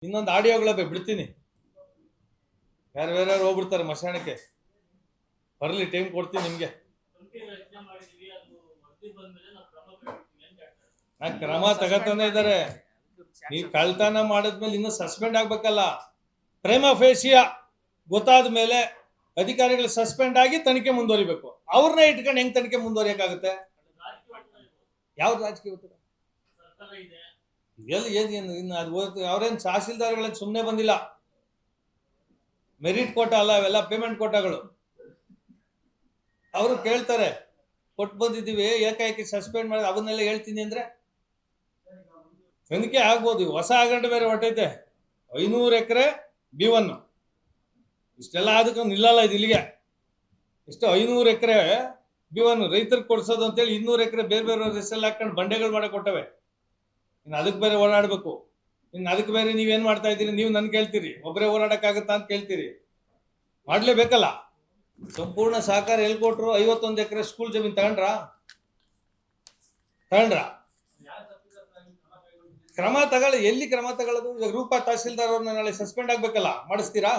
ಇನ್ನೊಂದು ಆಡಿಯೋಗಳ ಬಿಡ್ತೀನಿ, ಯಾರು ಬೇರೆ ಹೋಗ್ಬಿಡ್ತಾರೆ ಮಶಾಣಕ್ಕೆ. ಬರಲಿ, ಟೈಮ್ ಕೊಡ್ತೀನಿ ನಿಮ್ಗೆ. ಕ್ರಮ ತಗತಾನೆ ಇದ್ದಾರೆ. ನೀವು ಕಳ್ತನ ಮಾಡಿದ್ಮೇಲೆ ಇನ್ನು ಸಸ್ಪೆಂಡ್ ಆಗ್ಬೇಕಲ್ಲ. ಪ್ರೇಮ ಫೇಸಿಯಾ ಗೊತ್ತಾದ ಮೇಲೆ ಅಧಿಕಾರಿಗಳು ಸಸ್ಪೆಂಡ್ ಆಗಿ ತನಿಖೆ ಮುಂದುವರಿಬೇಕು. ಅವ್ರನ್ನೇ ಇಟ್ಕೊಂಡು ಹೆಂಗ್ ತನಿಖೆ ಮುಂದುವರಿಯಕ್ಕಾಗುತ್ತೆ? ಯಾವ್ದು ರಾಜಕೀಯ ಎಲ್ಲಿ ಇನ್ನು ಅದು ಅವ್ರೇನ್ ತಹಸೀಲ್ದಾರ್ಗಳನ್ನ ಸುಮ್ಮನೆ ಬಂದಿಲ್ಲ. ಮೆರಿಟ್ ಕೋಟಾ ಅಲ್ಲ, ಅವೆಲ್ಲ ಪೇಮೆಂಟ್ ಕೋಟಾಗಳು. ಅವರು ಕೇಳ್ತಾರೆ, ಕೊಟ್ಟು ಬಂದಿದ್ದೀವಿ, ಏಕಾಏಕಿ ಸಸ್ಪೆಂಡ್ ಮಾಡಿ ಅವನ್ನೆಲ್ಲ ಹೇಳ್ತೀನಿ ಅಂದ್ರೆ ತನಿಖೆ ಆಗ್ಬೋದು. ಹೊಸ ಹಗರಣ ಬೇರೆ ಹೊಟ್ಟೈತೆ. 500 ಎಕರೆ B1 ಇಷ್ಟೆಲ್ಲ ಅದಕ್ಕೆ ನಿಲ್ಲಲ್ಲ. ಇದು ಇಲ್ಲಿಗೆ ಇಷ್ಟು 500 ಎಕರೆ B1 ರೈತರಿಗೆ ಕೊಡ್ಸೋದು ಅಂತೇಳಿ 200 ಎಕರೆ ಬೇರೆ ಬೇರೆ ಹೆಸರಲ್ಲಿ ಹಾಕೊಂಡು ಬಂಡೆಗಳು ಮಾಡಕ್ ಕೊಟ್ಟವೆ. ಇನ್ನು ಅದಕ್ಕೆ ಬೇರೆ ಓಡಾಡ್ಬೇಕು. ಇನ್ನು ಅದಕ್ಕೆ ಬೇರೆ ನೀವೇನ್ ಮಾಡ್ತಾ ಇದ್ದೀರಿ? ನೀವು ನನ್ ಕೇಳ್ತೀರಿ, ಒಬ್ಬರೇ ಓಡಾಡಕ್ಕಾಗತ್ತಾ ಅಂತ ಕೇಳ್ತೀರಿ. ಮಾಡ್ಲೇಬೇಕಲ್ಲ. ಸಂಪೂರ್ಣ ಸಹಕಾರ ಎಲ್ಲಿ ಕೊಟ್ರು? 51 ಎಕರೆ ಸ್ಕೂಲ್ ಜಮೀನ್ ತಗೊಂಡ್ರ? ಕ್ರಮ ತಗೊಳ್ಳಿ. ಎಲ್ಲಿ ಕ್ರಮ ತಗೊಳ್ಳೋದು? ಇವಾಗ ರೂಪಾ ತಹಸೀಲ್ದಾರ್ ಅವ್ರನ್ನ ನಾಳೆ ಸಸ್ಪೆಂಡ್ ಆಗ್ಬೇಕಲ್ಲ, ಮಾಡಿಸ್ತೀರಾ?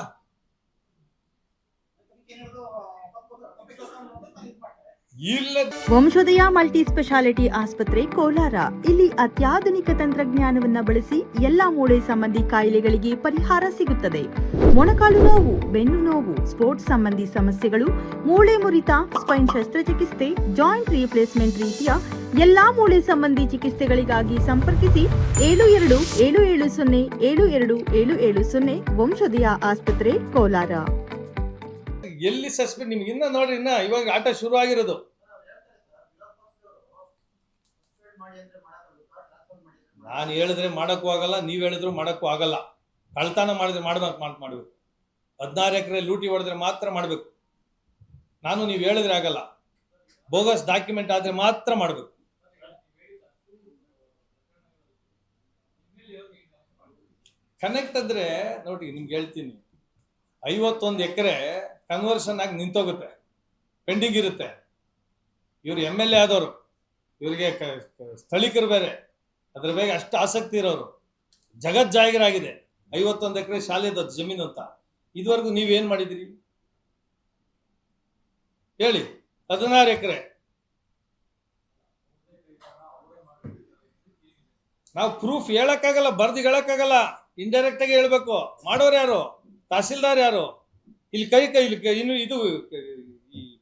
ವಂಶೋದಯ ಮಲ್ಟಿ ಸ್ಪೆಷಾಲಿಟಿ ಆಸ್ಪತ್ರೆ ಕೋಲಾರ. ಇಲ್ಲಿ ಅತ್ಯಾಧುನಿಕ ತಂತ್ರಜ್ಞಾನವನ್ನ ಬಳಸಿ ಎಲ್ಲಾ ಮೂಳೆ ಸಂಬಂಧಿ ಕಾಯಿಲೆಗಳಿಗೆ ಪರಿಹಾರ ಸಿಗುತ್ತದೆ. ಮೊಣಕಾಲು ನೋವು, ಬೆನ್ನು ನೋವು, ಸ್ಪೋರ್ಟ್ಸ್ ಸಂಬಂಧಿ ಸಮಸ್ಯೆಗಳು, ಮೂಳೆ ಮುರಿತ, ಸ್ಪೈನ್ ಶಸ್ತ್ರಚಿಕಿತ್ಸೆ, ಜಾಯಿಂಟ್ ರೀಪ್ಲೇಸ್ಮೆಂಟ್ ರೀತಿಯ ಎಲ್ಲಾ ಮೂಳೆ ಸಂಬಂಧಿ ಚಿಕಿತ್ಸೆಗಳಿಗಾಗಿ ಸಂಪರ್ಕಿಸಿ 72707270 ವಂಶೋದಯ ಆಸ್ಪತ್ರೆ ಕೋಲಾರ. ಎಲ್ಲಿ ಸಸ್ಪೆಂಡ್? ನಿಮ್ಗೆ ಇನ್ನ ನೋಡ್ರಿ, ಇನ್ನ ಇವಾಗ ಆಟ ಶುರು ಆಗಿರೋದು. ನಾನು ಹೇಳಿದ್ರೆ ಮಾಡಕ್ಕೂ ಆಗಲ್ಲ, ನೀವ್ ಹೇಳಿದ್ರು ಮಾಡಕ್ಕೂ ಆಗಲ್ಲ. ಕಳ್ತನ ಮಾಡಿದ್ರೆ ಮಾಡ್ಬೇಕು. 16 ಎಕರೆ ಲೂಟಿ ಹೊಡೆದ್ರೆ ಮಾತ್ರ ಮಾಡ್ಬೇಕು. ನಾನು ನೀವ್ ಹೇಳಿದ್ರೆ ಆಗಲ್ಲ. ಬೋಗಸ್ ಡಾಕ್ಯುಮೆಂಟ್ ಆದ್ರೆ ಮಾತ್ರ ಮಾಡ್ಬೇಕು. ಕನೆಕ್ಟ್ ಅಂದ್ರೆ ನೋಡಿ, ನಿಮ್ಗೆ ಹೇಳ್ತೀನಿ, 51 ಎಕರೆ ಕನ್ವರ್ಷನ್ ಆಗಿ ನಿಂತೋಗುತ್ತೆ, ಪೆಂಡಿಂಗ್ ಇರುತ್ತೆ. ಇವ್ರು MLA ಆದವರು, ಇವರಿಗೆ ಸ್ಥಳೀಕರು ಬೇರೆ, ಅದ್ರ ಬಗ್ಗೆ ಅಷ್ಟು ಆಸಕ್ತಿ ಇರೋರು. ಜಗಜ್ಜಾಗಿರಾಗಿದೆ 51 ಎಕರೆ ಶಾಲೆದ ಜಮೀನು ಅಂತ. ಇದುವರೆಗೂ ನೀವೇನ್ ಮಾಡಿದಿರಿ ಹೇಳಿ? 16 ಎಕರೆ ನಾವು ಪ್ರೂಫ್ ಹೇಳಕ್ಕಾಗಲ್ಲ, ಬರ್ದು ಹೇಳಕ್ಕಾಗಲ್ಲ, ಇಂಡೈರೆಕ್ಟ್ ಆಗಿ ಹೇಳ್ಬೇಕು. ಮಾಡೋರು ಯಾರು? ತಹಸೀಲ್ದಾರ್ ಯಾರು? ಇಲ್ಲಿ ಇನ್ನು ಇದು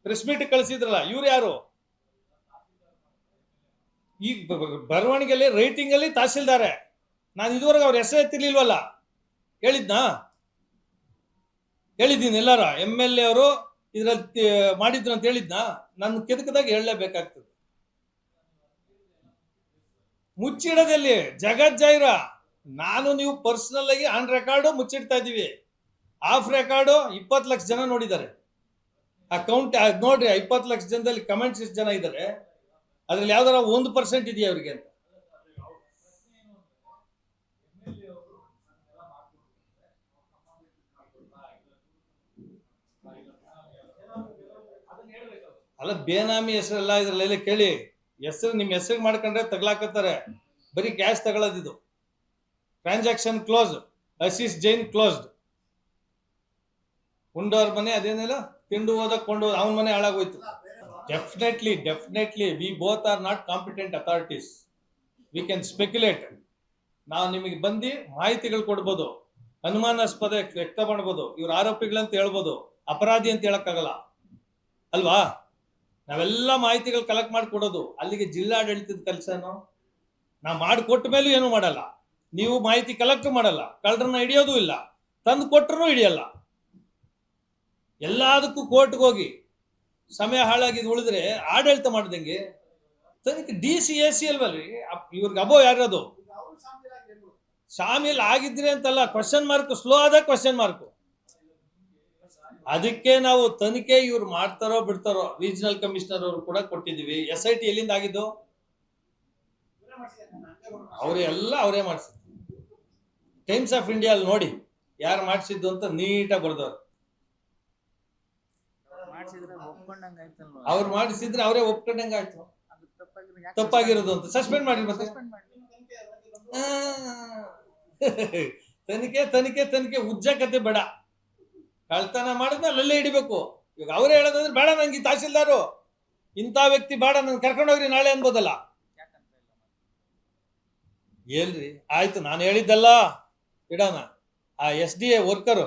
ಪ್ರೆಸ್ ಮೀಟ್ ಕಳಿಸಿದ್ರಲ್ಲ, ಇವ್ರು ಯಾರು? ಈ ಬರವಣಿಗೆಯಲ್ಲಿ ರೈಟಿಂಗ್ ಅಲ್ಲಿ ತಹಸೀಲ್ದಾರೆ. ನಾನು ಇದುವರೆಗೆ ಅವ್ರ ಹೆಸರು ಎತ್ತಿರ್ಲಿಲ್ವಲ್ಲ. ಹೇಳಿದ್ದೀನಿ ಎಲ್ಲಾರ MLA ಅವರು ಇದ್ರಲ್ಲಿ ಮಾಡಿದ್ರು ಅಂತ ಹೇಳಿದ್ನಾ? ನನ್ನ ಕೆದಕದಾಗ ಹೇಳಲೇಬೇಕಾಗ್ತದೆ. ಮುಚ್ಚಿಡೋದಲ್ಲಿ ಜಗಜ್ಜಾಹಿರ. ನಾನು ನೀವು ಪರ್ಸನಲ್ ಆಗಿ ಆನ್ ರೆಕಾರ್ಡು ಮುಚ್ಚಿಡ್ತಾ ಇದೀವಿ. ಆಫ್ ರೆಕಾರ್ಡು 20 ಲಕ್ಷ ಜನ ನೋಡಿದ್ದಾರೆ. ಅಕೌಂಟ್ ನೋಡ್ರಿ, 20 ಲಕ್ಷ ಜನದಲ್ಲಿ ಕಮೆಂಟ್ಸ್ ಎಷ್ಟು ಜನ ಇದ್ದಾರೆ? ಅದ್ರಲ್ಲಿ ಯಾವ್ದಾರ 1% ಇದೆಯಾ ಅವ್ರಿಗೆ ಅಂತ? ಅಲ್ಲ, ಬೇನಾಮಿ ಹೆಸರೆಲ್ಲ ಇದ್ರಲ್ಲೆಲ್ಲ ಕೇಳಿ. ಹೆಸರು ನಿಮ್ಮ ಹೆಸರಿಗೆ ಮಾಡ್ಕೊಂಡ್ರೆ ತಗ್ಲಾಕತ್ತಾರೆ. ಬರೀ ಕ್ಯಾಶ್ ತಗೊಳ್ಳೋದಿದು. ಟ್ರಾನ್ಸಾಕ್ಷನ್ ಕ್ಲೋಸ್, ಅಸೀಸ್ ಜೈನ್ ಕ್ಲೋಸ್ಡ್. ಉಂಡವ್ರ ಮನೆ ಅದೇನಿಲ್ಲ, ತಿಂಡು ಹೋದ ಕೊಂಡು ಅವನ ಮನೆ ಹಾಳಾಗೋಯ್ತು. Definitely we both are not competent authorities. We can speculate. ನಾವು ನಿಮಗೆ ಬಂದು ಮಾಹಿತಿಗಳು ಕೊಡ್ಬೋದು, ಅನುಮಾನಾಸ್ಪದ ವ್ಯಕ್ತ ಮಾಡ್ಬೋದು, ಇವ್ರ ಆರೋಪಿಗಳಂತ ಹೇಳ್ಬೋದು, ಅಪರಾಧಿ ಅಂತ ಹೇಳಕ್ಕಾಗಲ್ಲ ಅಲ್ವಾ? ನಾವೆಲ್ಲ ಮಾಹಿತಿಗಳು ಕಲೆಕ್ಟ್ ಮಾಡಿ ಕೊಡೋದು. ಅಲ್ಲಿಗೆ ಜಿಲ್ಲಾಡಳಿತದ ಕೆಲಸನೋ ನಾವು ಮಾಡಿಕೊಟ್ಟ ಮೇಲೂ ಏನು ಮಾಡಲ್ಲ. ನೀವು ಮಾಹಿತಿ ಕಲೆಕ್ಟ್ ಮಾಡಲ್ಲ, ಕಳ್ಳರನ್ನ ಹಿಡಿಯೋದು ಇಲ್ಲ, ತಂದು ಕೊಟ್ಟರು ಹಿಡಿಯಲ್ಲ. ಎಲ್ಲದಕ್ಕೂ ಕೋರ್ಟ್ಗೆ ಹೋಗಿ ಸಮಯ ಹಾಳಾಗಿದ್ದು ಉಳಿದ್ರೆ ಆಡಳಿತ ಮಾಡ್ದಂಗೆ. ತನಿಖೆ DC AC ಅಲ್ವಲ್ರಿ? ಇವ್ರಿಗೆ ಅಬೋ ಯಾರದು? ಶಾಮೀಲ್ ಆಗಿದ್ರೆ ಅಂತಲ್ಲ, ಕ್ವಶನ್ ಮಾರ್ಕ್, ಸ್ಲೋ ಆದ ಕ್ವಶನ್ ಮಾರ್ಕ್. ಅದಕ್ಕೆ ನಾವು ತನಿಖೆ ಇವ್ರು ಮಾಡ್ತಾರೋ ಬಿಡ್ತಾರೋ ರೀಜನಲ್ ಕಮಿಷನರ್ ಅವರು ಕೂಡ ಕೊಟ್ಟಿದ್ದೀವಿ. SIT ಎಲ್ಲಿಂದ ಆಗಿದ್ದು? ಅವರೇ ಮಾಡಿಸಿದ್ರು. ಟೈಮ್ಸ್ ಆಫ್ ಇಂಡಿಯಾ ಅಲ್ಲಿ ನೋಡಿ ಯಾರು ಮಾಡಿಸಿದ್ದು ಅಂತ ನೀಟಾಗಿ ಬರ್ದವ್ರು. ಅವ್ರು ಮಾಡಿಸಿದ್ರೆ ಅವರೇ ಒಪ್ಕೊಂಡಂಗ ಆಯ್ತು. ತಪ್ಪಾಗಿರೋದು ಅಂತ ಸಸ್ಪೆಂಡ್ ಮಾಡಿ ಮತ್ತೆ ತನಿಖೆ ತನಿಖೆ ತನಿಖೆ ಉಜ್ಜಕತೆ ಬೇಡ. ಕಳ್ತನ ಮಾಡಿದ್ಮೇಲೆ ಅಲ್ಲೇ ಹಿಡಿಬೇಕು. ಇವಾಗ ಅವರೇ ಹೇಳೋದಂದ್ರೆ ಬೇಡ ನಂಗೆ ತಹಸೀಲ್ದಾರು ಇಂಥ ವ್ಯಕ್ತಿ ಬೇಡ ನನ್ ಕರ್ಕೊಂಡೋಗ್ರಿ ನಾಳೆ ಅನ್ಬೋದಲ್ಲ. ಹೇಳ್ರಿ ಆಯ್ತು, ನಾನು ಹೇಳಿದ್ದಲ್ಲ ಇಡೋಣ. ಆ SDA ವರ್ಕರು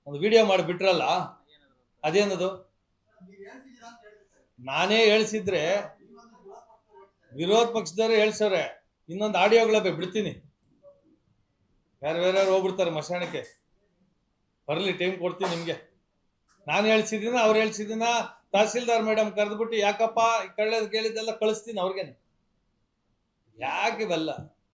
ಒಂದು ವಿಡಿಯೋ ಮಾಡಿ ಬಿಟ್ರಲ್ಲ, ಅದೇನದು? ನಾನೇ ಹೇಳ್ಸಿದ್ರೆ ವಿರೋಧ ಪಕ್ಷದವರು ಹೇಳ್ಸವ್ರೆ. ಇನ್ನೊಂದು ಆಡಿಯೋಗಳ ಬಿಡ್ತೀನಿ, ಬೇರೆ ಹೋಗ್ಬಿಡ್ತಾರೆ ಮಶಾಣಕ್ಕೆ. ಬರ್ಲಿ, ಟೈಮ್ ಕೊಡ್ತೀನಿ ನಿಮ್ಗೆ. ನಾನು ಹೇಳ್ಸಿದ್ದೀನ, ಅವ್ರು ಹೇಳ್ಸಿದ್ದೀನ, ತಹಸೀಲ್ದಾರ್ ಮೇಡಮ್ ಕರೆದ್ಬಿಟ್ಟು ಯಾಕಪ್ಪ ಕಳ್ಳೆದ್ ಕೇಳಿದ್ದೆಲ್ಲ ಕಳಿಸ್ತೀನಿ ಅವ್ರಿಗೇನೆ. ಯಾಕೆ ಇವೆಲ್ಲ?